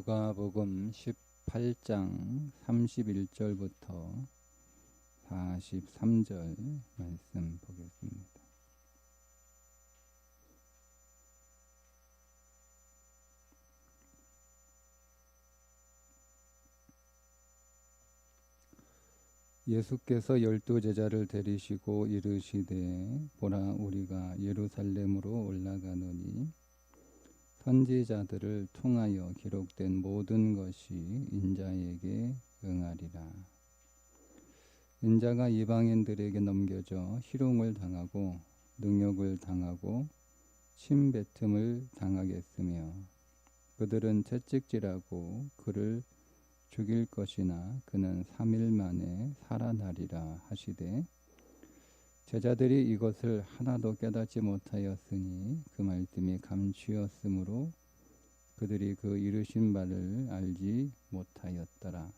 누가복음 18장 31절부터 43절 말씀 보겠습니다. 예수께서 12제자를 데리시고 이르시되 보라 우리가 예루살렘으로 올라가노니 선지자들을 통하여 기록된 모든 것이 인자에게 응하리라. 인자가 이방인들에게 넘겨져 희롱을 당하고 능욕을 당하고 침뱉음을 당하겠으며 그들은 채찍질하고 그를 죽일 것이나 그는 3일 만에 살아나리라 하시되 제자들이 이것을 하나도 깨닫지 못하였으니 그 말씀이 감추었으므로 그들이 그 이르신 바를 알지 못하였더라.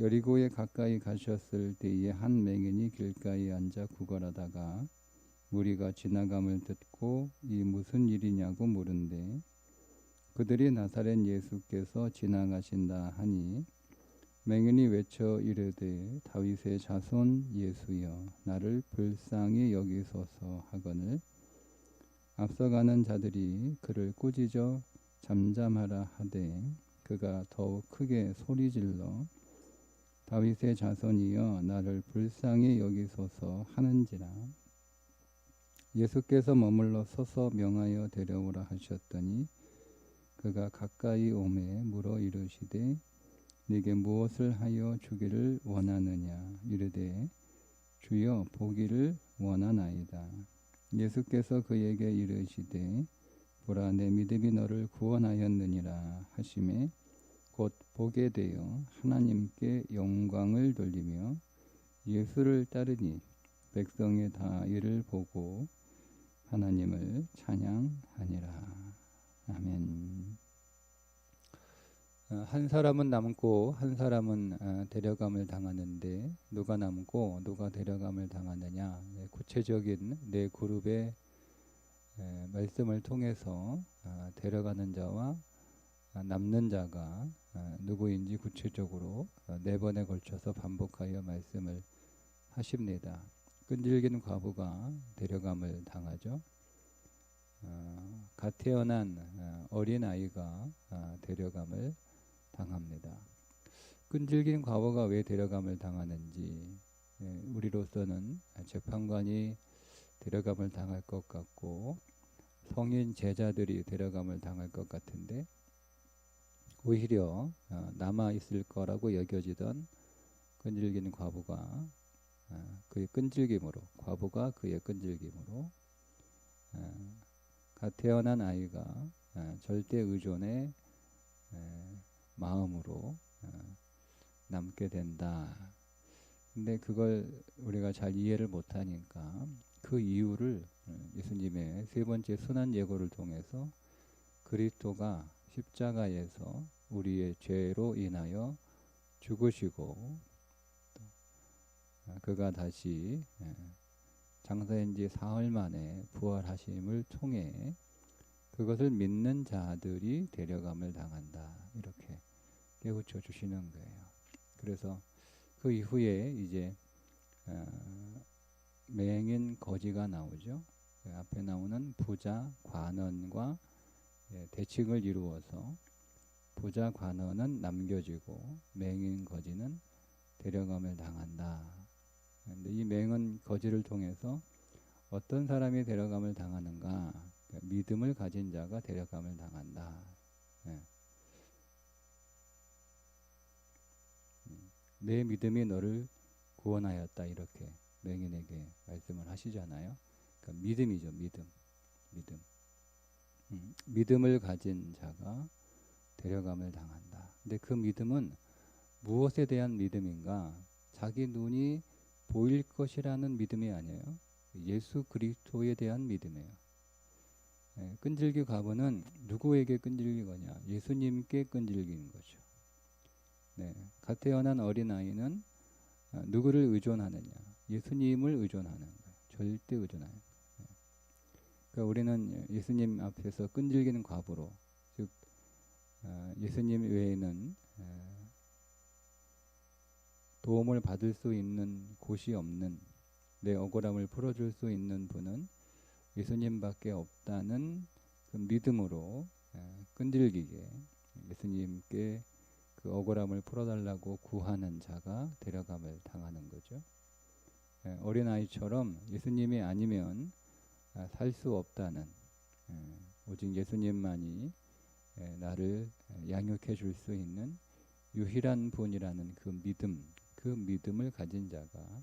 여리고에 가까이 가셨을 때에 한 맹인이 길가에 앉아 구걸하다가 무리가 지나감을 듣고 이 무슨 일이냐고 물은데 그들이 나사렛 예수께서 지나가신다 하니 맹인이 외쳐 이르되 다윗의 자손 예수여 나를 불쌍히 여기소서 하거늘 앞서가는 자들이 그를 꾸짖어 잠잠하라 하되 그가 더욱 크게 소리질러 다윗의 자손이여 나를 불쌍히 여기소서 하는지라. 예수께서 머물러 서서 명하여 데려오라 하셨더니 그가 가까이 오매 물어 이르시되 네게 무엇을 하여 주기를 원하느냐 이르되 주여 보기를 원하나이다. 예수께서 그에게 이르시되 보라 내 믿음이 너를 구원하였느니라 하시매 곧 보게 되어 하나님께 영광을 돌리며 예수를 따르니 백성이 다 이를 보고 하나님을 찬양하니라. 아멘. 한 사람은 남고 한 사람은 데려감을 당하는데 누가 남고 누가 데려감을 당하느냐, 구체적인 네 그룹의 말씀을 통해서 데려가는 자와 남는 자가 누구인지 구체적으로 네 번에 걸쳐서 반복하여 말씀을 하십니다. 끈질긴 과부가 데려감을 당하죠. 갓 태어난 어린아이가 데려감을 당합니다. 끈질긴 과부가 왜 데려감을 당하는지 우리로서는 재판관이 데려감을 당할 것 같고 성인 제자들이 데려감을 당할 것 같은데 오히려 남아있을 거라고 여겨지던 끈질긴 과부가 그의 끈질김으로 과부가 그의 끈질김으로 갓 태어난 아이가 절대 의존의 마음으로 남게 된다. 근데 그걸 우리가 잘 이해를 못하니까 그 이유를 예수님의 세 번째 순환 예고를 통해서 그리스도가 십자가에서 우리의 죄로 인하여 죽으시고 그가 다시 장사한 지 사흘 만에 부활하심을 통해 그것을 믿는 자들이 데려감을 당한다. 이렇게 깨우쳐 주시는 거예요. 그래서 그 이후에 이제 맹인 거지가 나오죠. 앞에 나오는 부자 관원과 대칭을 이루어서 부자 관원은 남겨지고 맹인 거지는 데려감을 당한다. 그런데 이 맹인 거지를 통해서 어떤 사람이 데려감을 당하는가? 믿음을 가진 자가 데려감을 당한다. 내 믿음이 너를 구원하였다. 이렇게 맹인에게 말씀을 하시잖아요. 그러니까 믿음이죠. 믿음. 믿음을 가진 자가 데려감을 당한다. 근데 그 믿음은 무엇에 대한 믿음인가? 자기 눈이 보일 것이라는 믿음이 아니에요. 예수 그리스도에 대한 믿음이에요. 끈질기 과부는 누구에게 끈질기거냐? 예수님께 끈질기는 거죠. 갓 태어난 어린아이는 누구를 의존하느냐? 예수님을 의존하는 거예요. 절대 의존하는 거예요. 그러니까 우리는 예수님 앞에서 끈질기는 과부로, 즉 예수님 외에는 도움을 받을 수 있는 곳이 없는, 내 억울함을 풀어줄 수 있는 분은 예수님밖에 없다는 그 믿음으로 끈질기게 예수님께 그 억울함을 풀어달라고 구하는 자가 데려감을 당하는 거죠. 어린아이처럼 예수님이 아니면 살 수 없다는, 오직 예수님만이 나를 양육해 줄 수 있는 유일한 분이라는 그 믿음을 가진 자가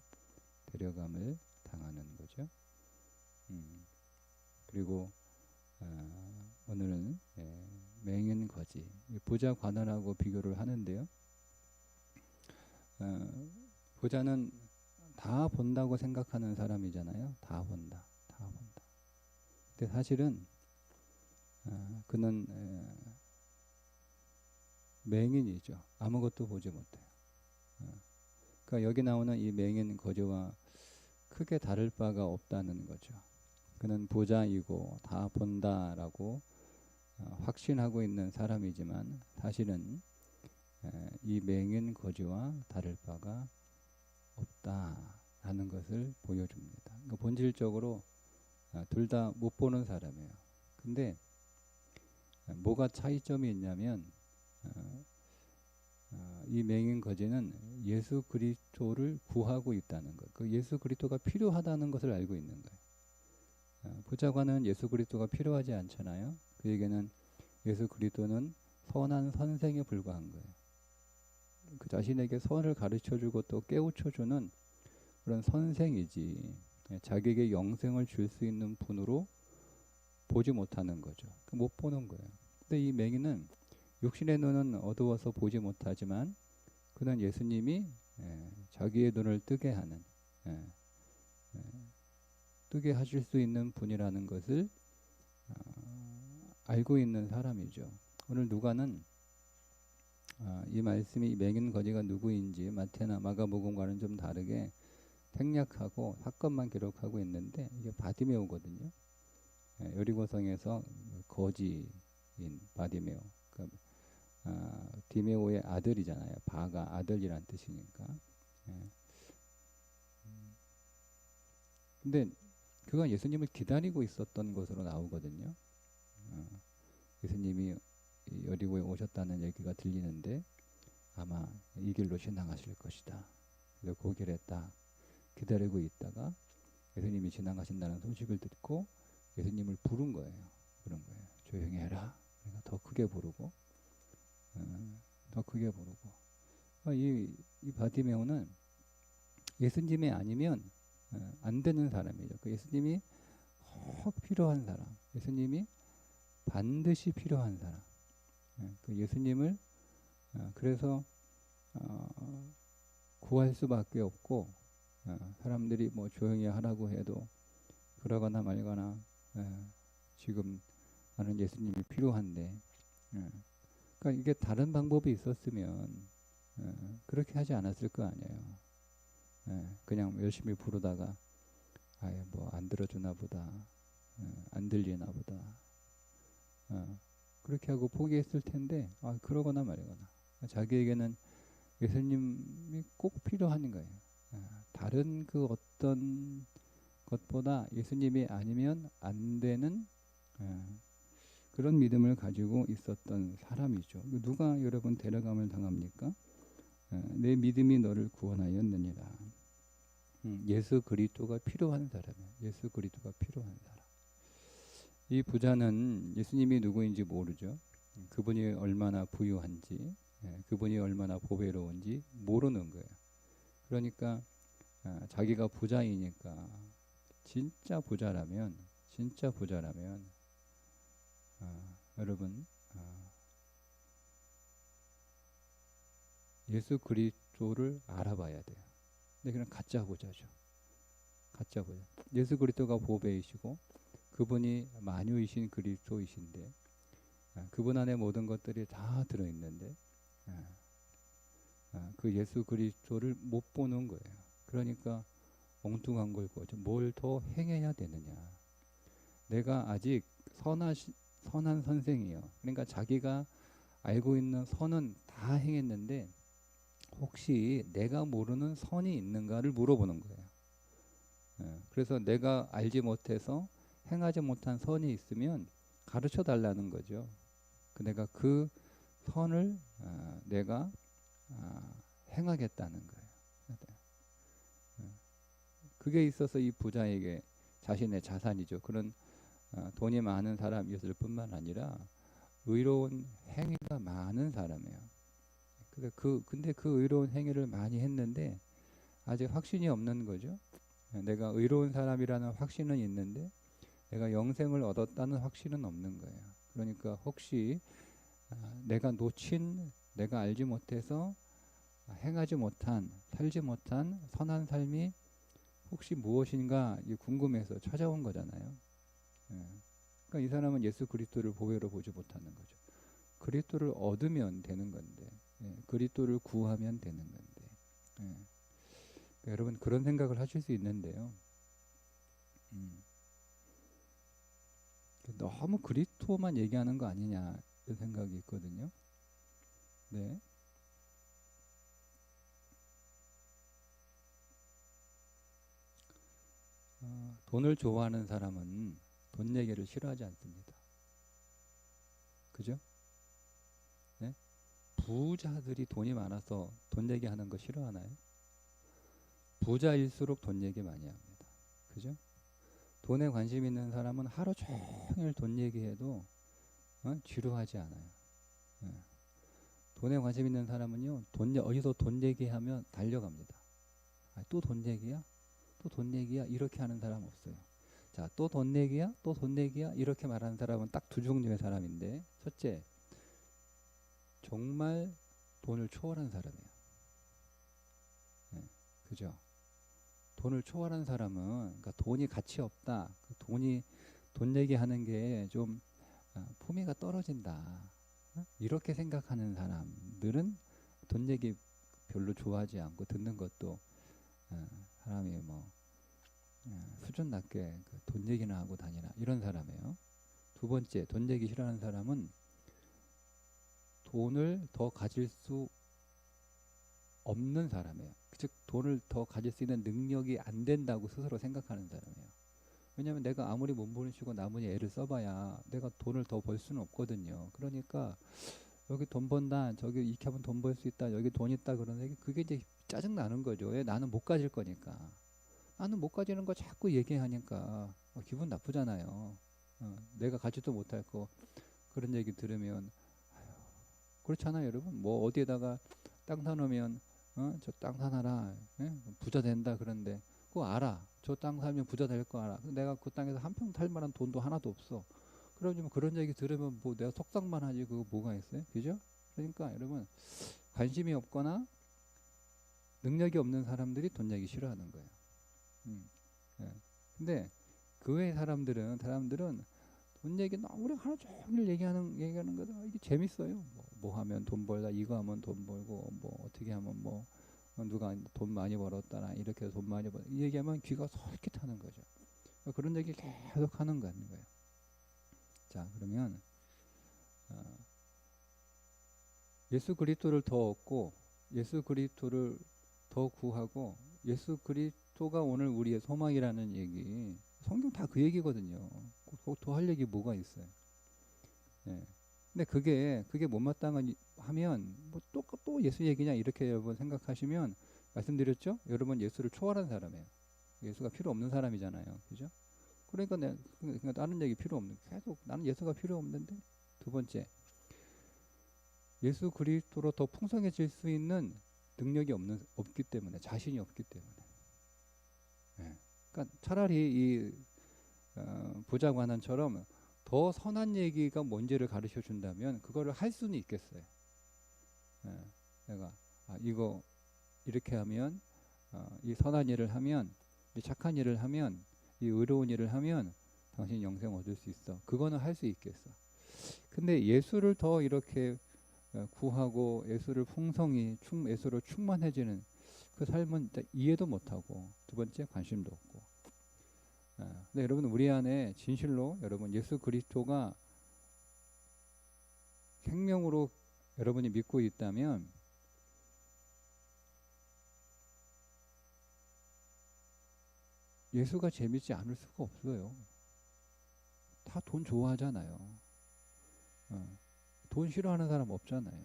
데려감을 당하는 거죠. 그리고 오늘은 맹인 거지, 부자 관원하고 비교를 하는데요. 부자는 다 본다고 생각하는 사람이잖아요. 다 본다. 근데 사실은 그는 맹인이죠. 아무것도 보지 못해요. 그러니까 여기 나오는 이 맹인 거지와 크게 다를 바가 없다는 거죠. 그는 부자이고 다 본다라고 확신하고 있는 사람이지만 사실은 이 맹인 거지와 다를 바가 없다라는 것을 보여줍니다. 그러니까 본질적으로 둘 다 못 보는 사람이에요. 근데 뭐가 차이점이 있냐면 이 맹인 거지는 예수 그리스도를 구하고 있다는 것, 그 예수 그리스도가 필요하다는 것을 알고 있는 거예요. 부자관은 예수 그리스도가 필요하지 않잖아요. 그에게는 예수 그리스도는 선한 선생에 불과한 거예요. 그 자신에게 선을 가르쳐주고 또 깨우쳐주는 그런 선생이지, 자기에게 영생을 줄 수 있는 분으로 보지 못하는 거죠. 못 보는 거예요. 근데 이 맹인은 육신의 눈은 어두워서 보지 못하지만 그는 예수님이 자기의 눈을 뜨게 하는, 뜨게 하실 수 있는 분이라는 것을 알고 있는 사람이죠. 오늘 누가는 이 말씀이 맹인 거지가 누구인지 마태나 마가복음과는 좀 다르게 생략하고 사건만 기록하고 있는데 이게 바디메오거든요. 여리고성에서 거지인 바디메오, 그러니까 디메오의 아들이잖아요. 바가 아들이란 뜻이니까. 근데 그가 예수님을 기다리고 있었던 것으로 나오거든요. 예수님이 여리고에 오셨다는 얘기가 들리는데 아마 이 길로 지나가실 것이다. 그래서 그 길에 딱 기다리고 있다가 예수님이 지나가신다는 소식을 듣고 예수님을 부른 거예요. 조용히 해라. 그러니까 더 크게 부르고, 이 바디메오는 예수님이 아니면 안 되는 사람이죠. 그 예수님이 꼭 필요한 사람, 예수님이 반드시 필요한 사람. 그 예수님을 그래서 구할 수밖에 없고, 사람들이 뭐 조용히 하라고 해도 그러거나 말거나 지금 나는 예수님이 필요한데, 그러니까 이게 다른 방법이 있었으면 그렇게 하지 않았을 거 아니에요. 그냥 열심히 부르다가 아예 뭐 안 들어주나 보다, 안 들리나 보다, 그렇게 하고 포기했을 텐데 그러거나 말거나 자기에게는 예수님이 꼭 필요한 거예요. 다른 그 어떤 것보다 예수님이 아니면 안 되는 그런 믿음을 가지고 있었던 사람이죠. 누가 여러분 데려감을 당합니까? 내 믿음이 너를 구원하였느니라. 예수 그리스도가 필요한 사람이에요. 예수 그리스도가 필요한 사람. 이 부자는 예수님이 누구인지 모르죠. 그분이 얼마나 부유한지, 그분이 얼마나 보배로운지 모르는 거예요. 그러니까 자기가 부자이니까 진짜 부자라면 여러분 예수 그리스도를 알아봐야 돼요. 근데 그냥 가짜 부자죠. 가짜 부자. 예수 그리스도가 보배이시고 그분이 만유이신 그리스도이신데 그분 안에 모든 것들이 다 들어있는데 그 예수 그리스도를 못 보는 거예요. 그러니까 엉뚱한 걸 구하죠. 뭘 더 행해야 되느냐. 내가 아직 선한 선생이요. 그러니까 자기가 알고 있는 선은 다 행했는데 혹시 내가 모르는 선이 있는가를 물어보는 거예요. 그래서 내가 알지 못해서 행하지 못한 선이 있으면 가르쳐 달라는 거죠. 내가 그 선을 내가 행하겠다는 거예요. 그게 있어서 이 부자에게 자신의 자산이죠. 그런 돈이 많은 사람이었을 뿐만 아니라 의로운 행위가 많은 사람이에요. 근데 그 의로운 행위를 많이 했는데 아직 확신이 없는 거죠. 내가 의로운 사람이라는 확신은 있는데 내가 영생을 얻었다는 확신은 없는 거예요. 그러니까 혹시 내가 놓친, 내가 알지 못해서 행하지 못한, 살지 못한 선한 삶이 혹시 무엇인가 궁금해서 찾아온 거잖아요. 그러니까 이 사람은 예수 그리스도를 보배로 보지 못하는 거죠. 그리스도를 얻으면 되는 건데, 그리스도를 구하면 되는 건데. 그러니까 여러분 그런 생각을 하실 수 있는데요. 너무 그리스도만 얘기하는 거 아니냐 이런 생각이 있거든요. 네. 돈을 좋아하는 사람은 돈 얘기를 싫어하지 않습니다. 그죠? 네? 부자들이 돈이 많아서 돈 얘기하는 거 싫어하나요? 부자일수록 돈 얘기 많이 합니다. 그죠? 돈에 관심 있는 사람은 하루 종일 돈 얘기해도 지루하지 않아요. 네. 돈에 관심 있는 사람은요, 어디서 돈 얘기하면 달려갑니다. 또 돈 얘기야? 또 돈 얘기야? 이렇게 하는 사람 없어요. 자, 또 돈 얘기야? 또 돈 얘기야? 이렇게 말하는 사람은 딱 두 종류의 사람인데, 첫째, 정말 돈을 초월한 사람이에요. 네, 그죠? 돈을 초월한 사람은, 그러니까 돈이 가치 없다. 돈 얘기하는 게 좀 품위가 떨어진다. 이렇게 생각하는 사람들은 돈 얘기 별로 좋아하지 않고 듣는 것도 사람이 뭐 수준 낮게 돈 얘기나 하고 다니나 이런 사람이에요. 두 번째, 돈 얘기 싫어하는 사람은 돈을 더 가질 수 없는 사람이에요. 즉 돈을 더 가질 수 있는 능력이 안 된다고 스스로 생각하는 사람이에요. 왜냐하면 내가 아무리 몸부림치고 나머지 애를 써봐야 내가 돈을 더 벌 수는 없거든요. 그러니까 여기 돈 번다, 저기 이렇게 하면 돈 벌 수 있다, 여기 돈 있다 그러는데 그게 이제 짜증 나는 거죠. 왜? 나는 못 가질 거니까. 나는 못 가지는 거 자꾸 얘기하니까 기분 나쁘잖아요. 내가 가지도 못할 거 그런 얘기 들으면 그렇잖아요, 여러분. 뭐 어디에다가 땅 사놓으면 저 땅 사놔라, 예? 부자 된다 그런데 그거 알아. 저 땅 사면 부자 될 거 알아. 내가 그 땅에서 한 평 살 만한 돈도 하나도 없어. 그러면 그런 얘기 들으면 뭐 내가 속상만 하지 그거 뭐가 있어요, 그죠? 그러니까 여러분 관심이 없거나 능력이 없는 사람들이 돈 얘기 싫어하는 거예요. 예. 근데 그 외의 사람들은 돈 얘기 너무 우리 하루 종일 얘기하는 거다. 이게 재밌어요. 뭐 하면 돈 벌다, 이거 하면 돈 벌고, 뭐 어떻게 하면 뭐 누가 돈 많이 벌었다나 이렇게 해서 돈 많이 벌. 이 얘기하면 귀가 솔깃하는 거죠. 그러니까 그런 얘기 계속 하는 거예요. 자, 그러면 예수 그리스도를 더 얻고 예수 그리스도를 더 구하고 예수 그리스도가 오늘 우리의 소망이라는 얘기. 성경 다 그 얘기거든요. 더 할 얘기 뭐가 있어요? 예. 근데 그게 못마땅한 하면 뭐 또 예수 얘기냐 이렇게 여러분 생각하시면 말씀드렸죠? 여러분 예수를 초월한 사람이에요. 예수가 필요 없는 사람이잖아요. 그죠? 그러니까 다른 얘기 필요 없는 계속 나는 예수가 필요 없는데 두 번째 예수 그리스도로 더 풍성해질 수 있는 능력이 없기 때문에 자신이 없기 때문에 예. 그러니까 차라리 이 부자 관원처럼 더 선한 얘기가 뭔지를 가르쳐 준다면 그거를 할 수는 있겠어요. 예. 내가 이거 이렇게 하면 이 선한 일을 하면 이 착한 일을 하면 이 의로운 일을 하면 당신 영생 얻을 수 있어. 그거는 할 수 있겠어. 근데 예수를 더 이렇게 구하고 예수를 예수로 충만해지는 그 삶은 이해도 못하고 두 번째 관심도 없고. 근데 여러분 우리 안에 진실로 여러분 예수 그리스도가 생명으로 여러분이 믿고 있다면 예수가 재밌지 않을 수가 없어요. 다 돈 좋아하잖아요. 돈 싫어하는 사람 없잖아요.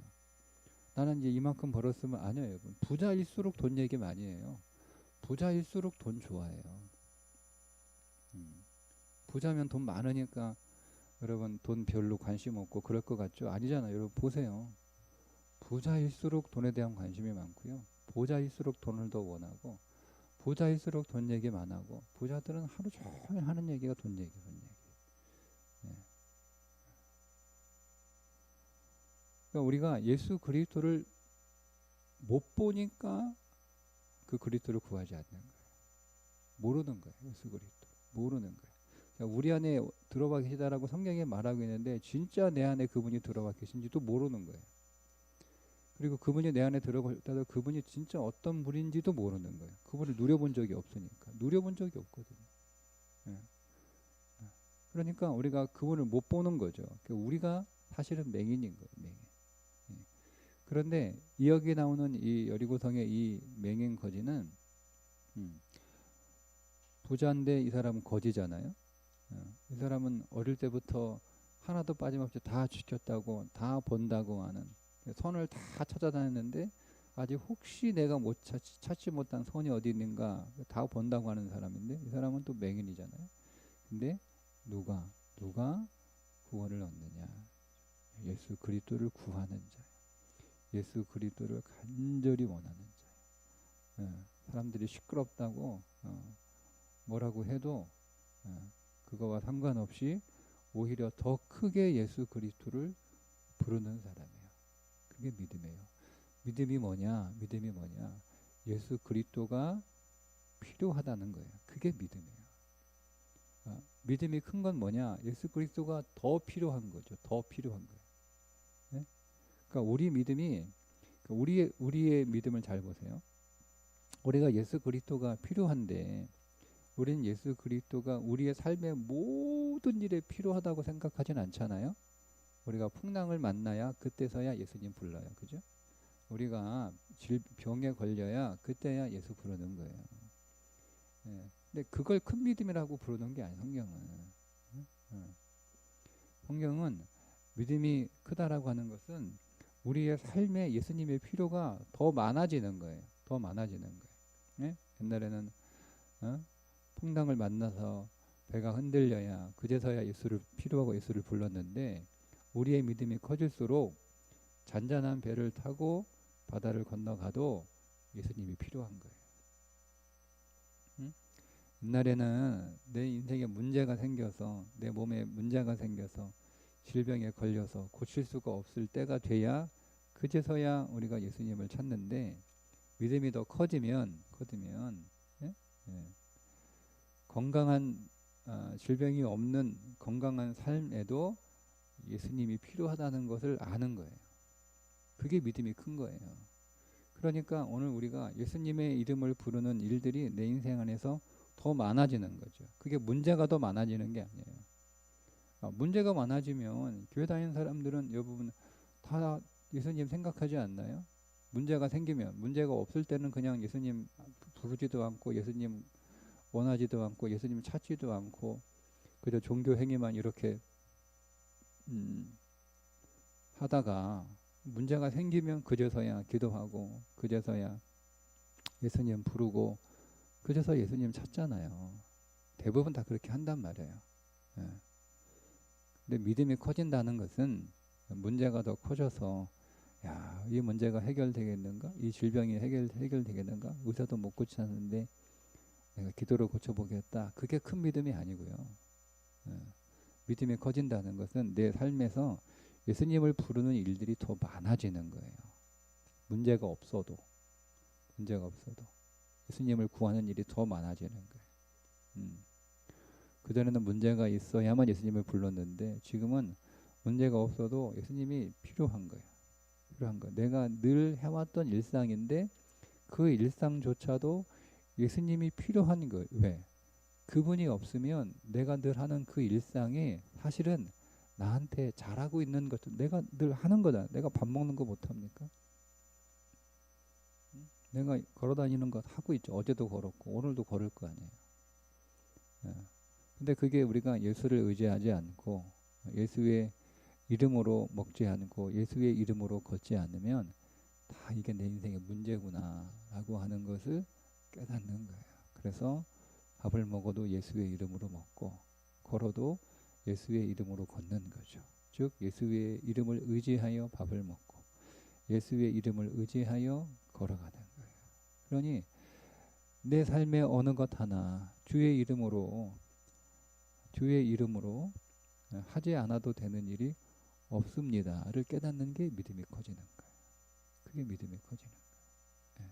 나는 이제 이만큼 벌었으면 아니에요, 여러분. 부자일수록 돈 얘기 많이 해요. 부자일수록 돈 좋아해요. 부자면 돈 많으니까 여러분 돈 별로 관심 없고 그럴 것 같죠? 아니잖아요. 여러분 보세요. 부자일수록 돈에 대한 관심이 많고요. 부자일수록 돈을 더 원하고 부자일수록 돈 얘기 많아고 부자들은 하루 종일 하는 얘기가 돈 얘기, 돈 얘기. 네. 그러니까 우리가 예수 그리스도를 못 보니까 그 그리스도를 구하지 않는 거예요. 모르는 거예요. 예수 그리스도 모르는 거예요. 그러니까 우리 안에 들어와 계시다라고 성경에 말하고 있는데 진짜 내 안에 그분이 들어와 계신지도 모르는 거예요. 그리고 그분이 내 안에 들어가도 그분이 진짜 어떤 분인지도 모르는 거예요. 그분을 누려본 적이 없으니까. 누려본 적이 없거든요. 예. 그러니까 우리가 그분을 못 보는 거죠. 그러니까 우리가 사실은 맹인인 거예요. 맹인. 예. 그런데 여기 나오는 이 여리고성의 이 맹인 거지는 부자인데 이 사람은 거지잖아요. 이 사람은 어릴 때부터 하나도 빠짐없이 다 지켰다고, 다 본다고 하는, 선을 다 찾아다녔는데 아직 혹시 내가 못 찾지 못한 선이 어디 있는가 다 본다고 하는 사람인데 이 사람은 또 맹인이잖아요. 근데 누가 구원을 얻느냐? 예수 그리스도를 구하는 자, 예수 그리스도를 간절히 원하는 자. 사람들이 시끄럽다고 뭐라고 해도 그거와 상관없이 오히려 더 크게 예수 그리스도를 부르는 사람이에요. 그게 믿음이에요. 믿음이 뭐냐? 믿음이 뭐냐? 예수 그리스도가 필요하다는 거예요. 그게 믿음이에요. 믿음이 큰 건 뭐냐? 예수 그리스도가 더 필요한 거죠. 더 필요한 거예요. 네? 그러니까 우리 믿음이 우리의 믿음을 잘 보세요. 우리가 예수 그리스도가 필요한데 우리는 예수 그리스도가 우리의 삶의 모든 일에 필요하다고 생각하진 않잖아요. 우리가 풍랑을 만나야 그때서야 예수님 불러요. 그죠? 우리가 병에 걸려야 그때야 예수 부르는 거예요. 예. 근데 그걸 큰 믿음이라고 부르는 게 아니에요. 성경은 믿음이 크다라고 하는 것은 우리의 삶에 예수님의 필요가 더 많아지는 거예요. 더 많아지는 거예요. 예? 옛날에는 풍랑을 만나서 배가 흔들려야 그제서야 예수를 필요하고 예수를 불렀는데 우리의 믿음이 커질수록 잔잔한 배를 타고 바다를 건너가도 예수님이 필요한 거예요. 옛날에는 내 인생에 문제가 생겨서 내 몸에 문제가 생겨서 질병에 걸려서 고칠 수가 없을 때가 돼야 그제서야 우리가 예수님을 찾는데 믿음이 더 커지면 예? 예. 건강한 질병이 없는 건강한 삶에도 예수님이 필요하다는 것을 아는 거예요. 그게 믿음이 큰 거예요. 그러니까 오늘 우리가 예수님의 이름을 부르는 일들이 내 인생 안에서 더 많아지는 거죠. 그게 문제가 더 많아지는 게 아니에요. 문제가 많아지면 교회 다니는 사람들은 여러분 다 예수님 생각하지 않나요? 문제가 생기면 문제가 없을 때는 그냥 예수님 부르지도 않고 예수님 원하지도 않고 예수님 찾지도 않고 그저 종교 행위만 이렇게 하다가 문제가 생기면 그제서야 기도하고 그제서야 예수님 부르고 그제서 예수님 찾잖아요. 대부분 다 그렇게 한단 말이에요. 예. 근데 믿음이 커진다는 것은 문제가 더 커져서 야, 이 문제가 해결되겠는가? 이 질병이 해결되겠는가? 의사도 못 고치는데 내가 기도로 고쳐보겠다. 그게 큰 믿음이 아니고요. 믿음이 커진다는 것은 내 삶에서 예수님을 부르는 일들이 더 많아지는 거예요. 문제가 없어도 예수님을 구하는 일이 더 많아지는 거예요. 그전에는 문제가 있어야만 예수님을 불렀는데 지금은 문제가 없어도 예수님이 필요한 거예요. 내가 늘 해왔던 일상인데 그 일상조차도 예수님이 필요한 거예요. 왜? 그분이 없으면 내가 늘 하는 그 일상이 사실은 나한테 잘하고 있는 것, 내가 늘 하는 거다. 내가 밥 먹는 거 못합니까? 내가 걸어다니는 것 하고 있죠. 어제도 걸었고 오늘도 걸을 거 아니에요. 예. 근데 그게 우리가 예수를 의지하지 않고 예수의 이름으로 먹지 않고 예수의 이름으로 걷지 않으면 다 이게 내 인생의 문제구나라고 하는 것을 깨닫는 거예요. 그래서 밥을 먹어도 예수의 이름으로 먹고 걸어도 예수의 이름으로 걷는 거죠. 즉 예수의 이름을 의지하여 밥을 먹고 예수의 이름을 의지하여 걸어가는 거예요. 그러니 내 삶의 어느 것 하나 주의 이름으로 하지 않아도 되는 일이 없습니다를 깨닫는 게 믿음이 커지는 거예요. 그게 믿음이 커지는 거예요. 예.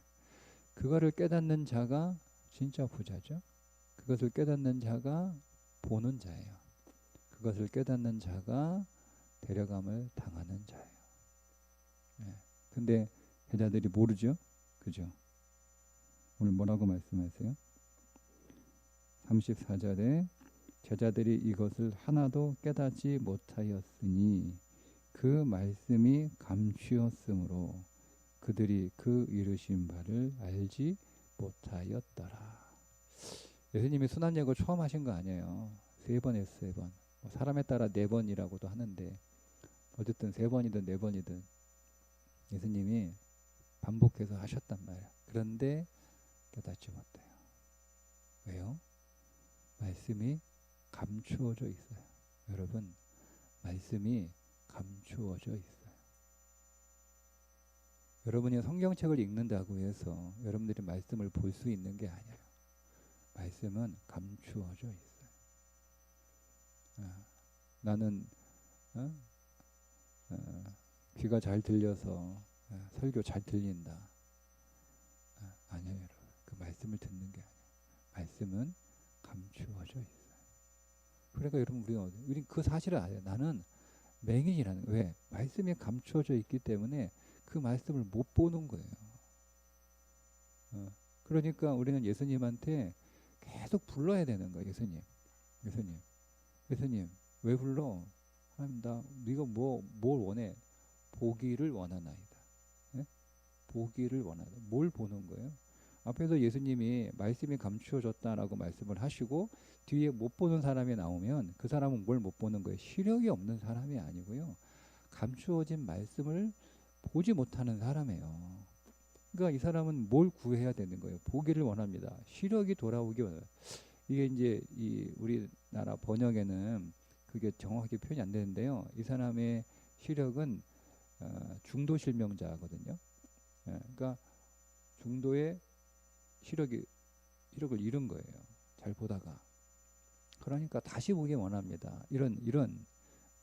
그거를 깨닫는 자가 진짜 부자죠. 그것을 깨닫는 자가 보는 자예요. 그것을 깨닫는 자가 데려감을 당하는 자예요. 예. 근데 제자들이 모르죠. 그죠? 오늘 뭐라고 말씀하세요? 34절에 제자들이 이것을 하나도 깨닫지 못하였으니 그 말씀이 감추었으므로 그들이 그 이르신 바를 알지 못하였더라. 예수님이 순환예고 처음 하신 거 아니에요. 3번 했어요. 3번. 뭐 사람에 따라 4번이라고도 하는데 어쨌든 3번이든 4번이든 예수님이 반복해서 하셨단 말이에요. 그런데 깨닫지 못해요. 왜요? 말씀이 감추어져 있어요. 여러분, 말씀이 감추어져 있어요. 여러분이 성경책을 읽는다고 해서 여러분들이 말씀을 볼 수 있는 게 아니에요. 말씀은 감추어져 있어요. 나는 귀가 잘 들려서 설교 잘 들린다. 아니에요, 여러분. 그 말씀을 듣는 게 아니에요. 말씀은 감추어져 있어요. 그러니까 여러분 우리 그 사실을 알아요. 나는 맹인이라는 거예요. 왜? 말씀이 감추어져 있기 때문에 그 말씀을 못 보는 거예요. 그러니까 우리는 예수님한테 계속 불러야 되는 거예요. 예수님, 왜 불러? 하나님, 네가 뭘 원해? 보기를 원하나이다. 예? 보기를 원하다. 뭘 보는 거예요? 앞에서 예수님이 말씀이 감추어졌다라고 말씀을 하시고 뒤에 못 보는 사람이 나오면 그 사람은 뭘 못 보는 거예요? 시력이 없는 사람이 아니고요. 감추어진 말씀을 보지 못하는 사람이에요. 그러니까 이 사람은 뭘 구해야 되는 거예요? 보기를 원합니다. 시력이 돌아오기 원해요. 이게 이제 이 우리나라 번역에는 그게 정확하게 표현이 안 되는데요. 이 사람의 시력은 중도 실명자거든요. 그러니까 중도의 시력을 잃은 거예요. 잘 보다가. 그러니까 다시 보기 원합니다. 이런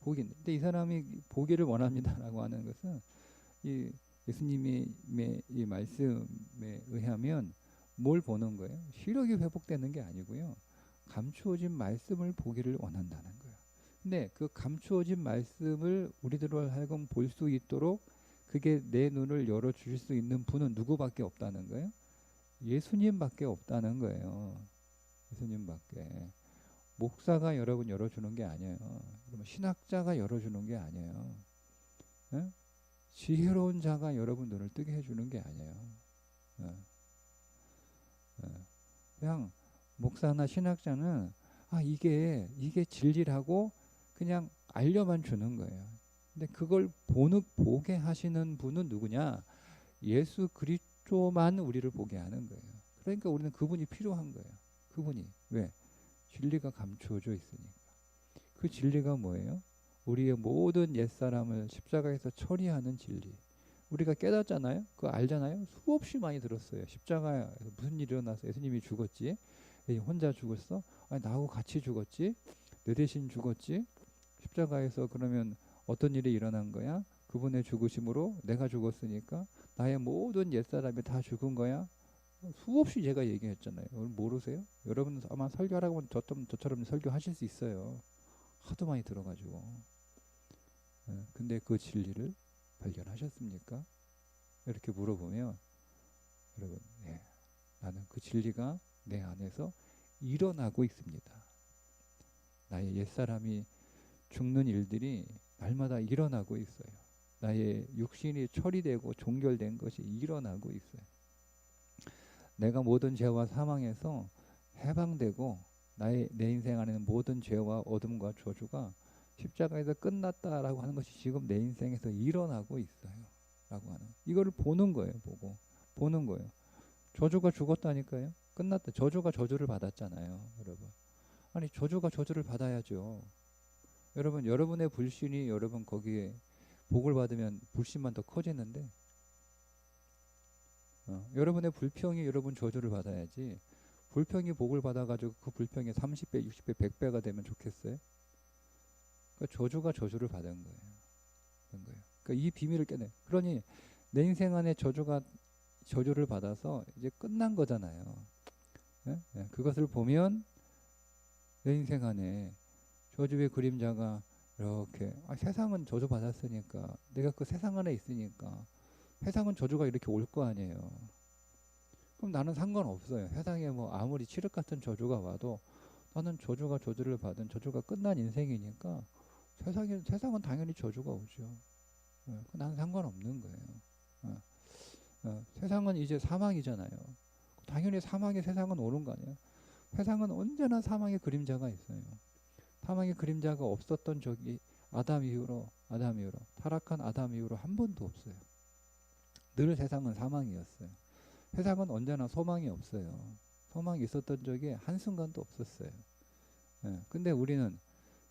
보기. 근데 이 사람이 보기를 원합니다라고 하는 것은 이 예수님의 이 말씀에 의하면 뭘 보는 거예요? 시력이 회복되는 게 아니고요. 감추어진 말씀을 보기를 원한다는 거예요. 근데 그 감추어진 말씀을 우리들로 하여금 볼 수 있도록 그게 내 눈을 열어주실 수 있는 분은 누구밖에 없다는 거예요? 예수님밖에 없다는 거예요. 예수님밖에. 목사가 여러분 열어주는 게 아니에요. 신학자가 열어주는 게 아니에요. 에? 지혜로운 자가 여러분 눈을 뜨게 해주는 게 아니에요. 그냥 목사나 신학자는 이게 진리라고 그냥 알려만 주는 거예요. 근데 그걸 보게 하시는 분은 누구냐? 예수 그리스도만 우리를 보게 하는 거예요. 그러니까 우리는 그분이 필요한 거예요. 그분이 왜? 진리가 감추어져 있으니까. 그 진리가 뭐예요? 우리의 모든 옛사람을 십자가에서 처리하는 진리. 우리가 깨닫잖아요. 그거 알잖아요. 수없이 많이 들었어요. 십자가에서 무슨 일이 일어나서 예수님이 죽었지? 혼자 죽었어? 아니 나하고 같이 죽었지? 내 대신 죽었지? 십자가에서 그러면 어떤 일이 일어난 거야? 그분의 죽으심으로 내가 죽었으니까 나의 모든 옛사람이 다 죽은 거야? 수없이 제가 얘기했잖아요. 모르세요? 여러분 아마 설교하라고 하면 저처럼 설교하실 수 있어요. 하도 많이 들어가지고. 근데 그 진리를 발견하셨습니까? 이렇게 물어보면 여러분, 나는 그 진리가 내 안에서 일어나고 있습니다. 나의 옛사람이 죽는 일들이 날마다 일어나고 있어요. 나의 육신이 처리되고 종결된 것이 일어나고 있어요. 내가 모든 죄와 사망에서 해방되고 내 인생 안에는 모든 죄와 어둠과 저주가 십자가에서 끝났다라고 하는 것이 지금 내 인생에서 일어나고 있어요. 라고 하는 이거를 보는 거예요. 보는 거예요. 저주가 죽었다니까요. 끝났다. 저주가 저주를 받았잖아요. 여러분. 아니 저주가 저주를 받아야죠. 여러분 여러분의 불신이 여러분 거기에 복을 받으면 불신만 더 커지는데 여러분의 불평이 여러분 저주를 받아야지 불평이 복을 받아가지고 그 불평이 30배, 60배, 100배가 되면 좋겠어요? 그러니까 저주가 저주를 받은 거예요. 그런 거예요. 그러니까 이 비밀을 깨내. 그러니 내 인생 안에 저주를 받아서 이제 끝난 거잖아요. 예? 예. 그것을 보면 내 인생 안에 저주의 그림자가 이렇게 세상은 저주 받았으니까 내가 그 세상 안에 있으니까 세상은 저주가 이렇게 올 거 아니에요. 그럼 나는 상관없어요. 세상에 뭐 아무리 칠흑 같은 저주가 와도 나는 저주가 저주를 받은 저주가 끝난 인생이니까 세상은 당연히 저주가 오죠. 나는 상관없는 거예요. 세상은 이제 사망이잖아요. 당연히 세상은 오는 거 아니에요. 세상은 언제나 사망의 그림자가 있어요. 사망의 그림자가 없었던 적이 아담 이후로 타락한 아담 이후로 한 번도 없어요. 늘 세상은 사망이었어요. 세상은 언제나 소망이 없어요. 소망이 있었던 적이 한순간도 없었어요. 근데 우리는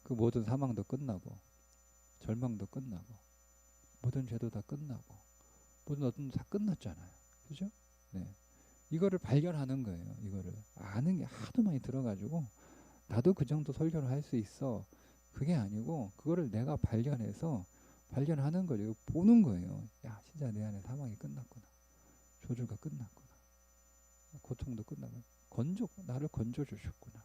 그 모든 사망도 끝나고 절망도 끝나고 모든 죄도 다 끝나고 모든 어둠도 다 끝났잖아요. 그죠? 네. 이거를 발견하는 거예요. 이거를 아는 게 하도 많이 들어가지고 나도 그 정도 설교를 할 수 있어. 그게 아니고 그거를 내가 발견하는 거죠. 보는 거예요. 야, 진짜 내 안에 사망이 끝났구나. 저주가 끝났구나. 고통도 끝나고 나를 건져 주셨구나.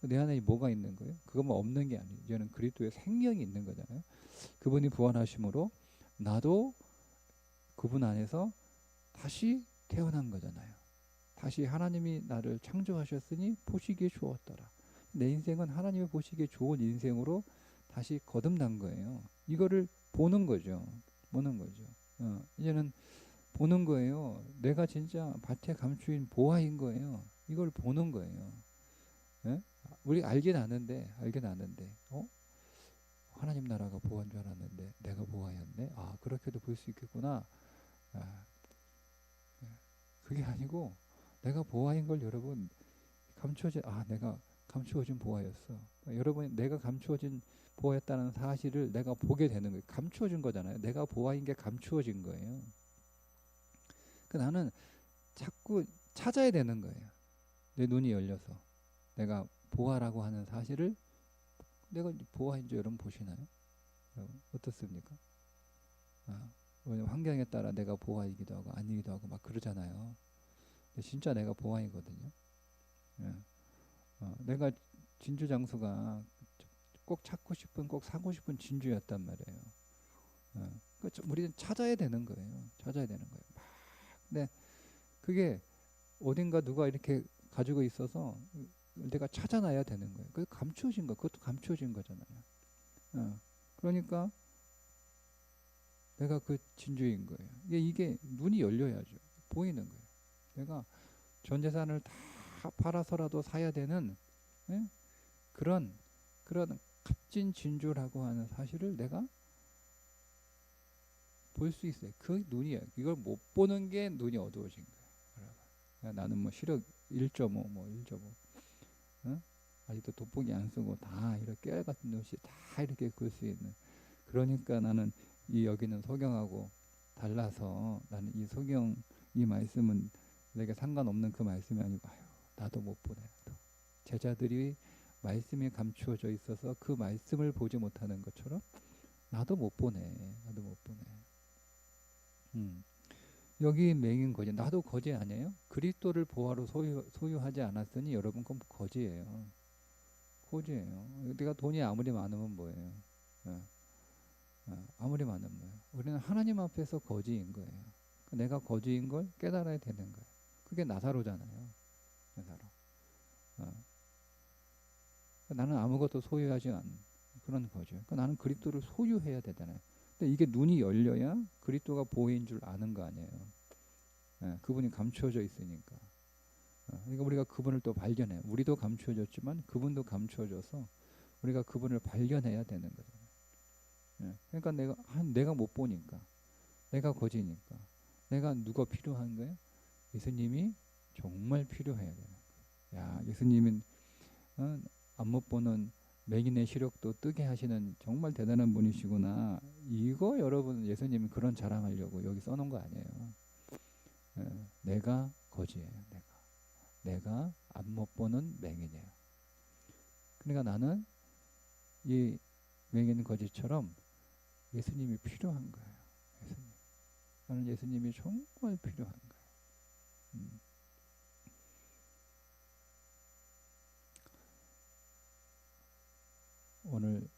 내 안에 뭐가 있는 거예요? 그것만 없는 게 아니에요. 이제는 그리스도의 생명이 있는 거잖아요. 그분이 부활하심으로 나도 그분 안에서 다시 태어난 거잖아요. 다시 하나님이 나를 창조하셨으니 보시기에 좋았더라. 내 인생은 하나님이 보시기에 좋은 인생으로 다시 거듭난 거예요. 이거를 보는 거죠. 이제는 보는 거예요. 내가 진짜 밭의 감추인 보화인 거예요. 이걸 보는 거예요. 예? 우리 알긴 아는데, 하나님 나라가 보화인 줄 알았는데 내가 보화였네. 그렇게도 볼 수 있겠구나. 그게 아니고 내가 보화인 걸 여러분 내가 감추어진 보화였어. 여러분 내가 감추어진 보화였다는 사실을 내가 보게 되는 거예요. 감추어진 거잖아요. 내가 보화인 게 감추어진 거예요. 나는 자꾸 찾아야 되는 거예요. 내 눈이 열려서 내가 보화라고 하는 사실을 내가 보화인 줄 여러분 보시나요? 여러분 어떻습니까? 환경에 따라 내가 보화이기도 하고 아니기도 하고 막 그러잖아요. 근데 진짜 내가 보화이거든요. 내가 진주 장수가 꼭 찾고 싶은 꼭 사고 싶은 진주였단 말이에요. 우리는 찾아야 되는 거예요. 근데 그게 어딘가 누가 이렇게 가지고 있어서 내가 찾아놔야 되는 거예요. 그게 감추어진 거, 그것도 감추어진 거잖아요. 그러니까 내가 그 진주인 거예요. 이게 눈이 열려야죠. 보이는 거예요. 내가 전 재산을 다 팔아서라도 사야 되는 그런 값진 진주라고 하는 사실을 내가 볼 수 있어요. 그 눈이에요. 이걸 못 보는 게 눈이 어두워진 거예요. 나는 뭐 시력 1.5, 뭐 1.5, 아직도 돋보기 안 쓰고 다 이렇게 깨알 같은 눈이 다 이렇게 볼 수 있는. 그러니까 나는 여기는 소경하고 달라서 나는 이 소경 이 말씀은 내게 상관없는 그 말씀이 아니고 나도 못 보네. 제자들이 말씀이 감추어져 있어서 그 말씀을 보지 못하는 것처럼 나도 못 보네. 여기 맹인 거지. 나도 거지 아니에요? 그리스도를 보화로 소유하지 않았으니 여러분 그건 거지예요. 내가 돈이 아무리 많으면 뭐예요? 아무리 많으면 뭐예요? 우리는 하나님 앞에서 거지인 거예요. 내가 거지인 걸 깨달아야 되는 거예요. 그게 나사로잖아요. 나사로. 나는 아무것도 소유하지 않은 그런 거죠. 그러니까 나는 그리스도를 소유해야 되잖아요. 근데 이게 눈이 열려야 그리스도가 보인 줄 아는 거 아니에요. 예, 그분이 감추어져 있으니까. 그러니까 우리가 그분을 또 발견해. 우리도 감추어졌지만 그분도 감추어져서 우리가 그분을 발견해야 되는 거잖아요. 예, 그러니까 내가 못 보니까, 내가 거지니까, 내가 누가 필요한 거예요? 예수님이 정말 필요해야 되는 거예요. 야, 예수님은 안 못 보는 맹인의 시력도 뜨게 하시는 정말 대단한 분이시구나. 이거 여러분 예수님이 그런 자랑하려고 여기 써놓은 거 아니에요. 내가 거지예요. 내가 안 못 보는 맹인이에요. 그러니까 나는 이 맹인 거지처럼 예수님이 필요한 거예요. 예수님. 나는 예수님이 정말 필요한 거예요. 오늘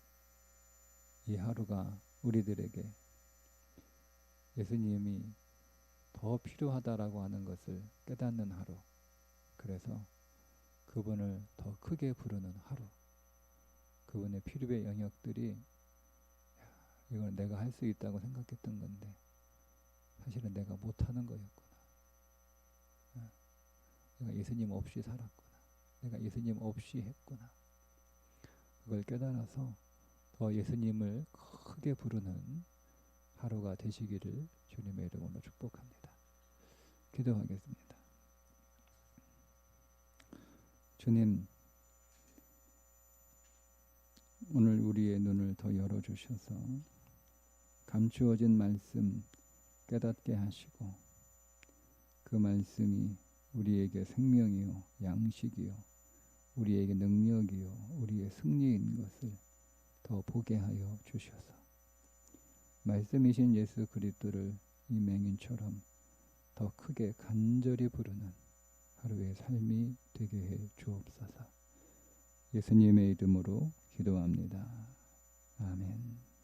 이 하루가 우리들에게 예수님이 더 필요하다라고 하는 것을 깨닫는 하루. 그래서 그분을 더 크게 부르는 하루. 그분의 필요의 영역들이 이건 내가 할 수 있다고 생각했던 건데 사실은 내가 못하는 거였구나. 내가 예수님 없이 살았구나. 내가 예수님 없이 했구나. 그걸 깨달아서 더 예수님을 크게 부르는 하루가 되시기를 주님의 이름으로 축복합니다. 기도하겠습니다. 주님, 오늘 우리의 눈을 더 열어주셔서 감추어진 말씀 깨닫게 하시고 그 말씀이 우리에게 생명이요 양식이요 우리에게 능력이요 우리의 승리인 것을 더 보게 하여 주셔서 말씀이신 예수 그리스도를 이 맹인처럼 더 크게 간절히 부르는 하루의 삶이 되게 해 주옵소서. 예수님의 이름으로 기도합니다. 아멘.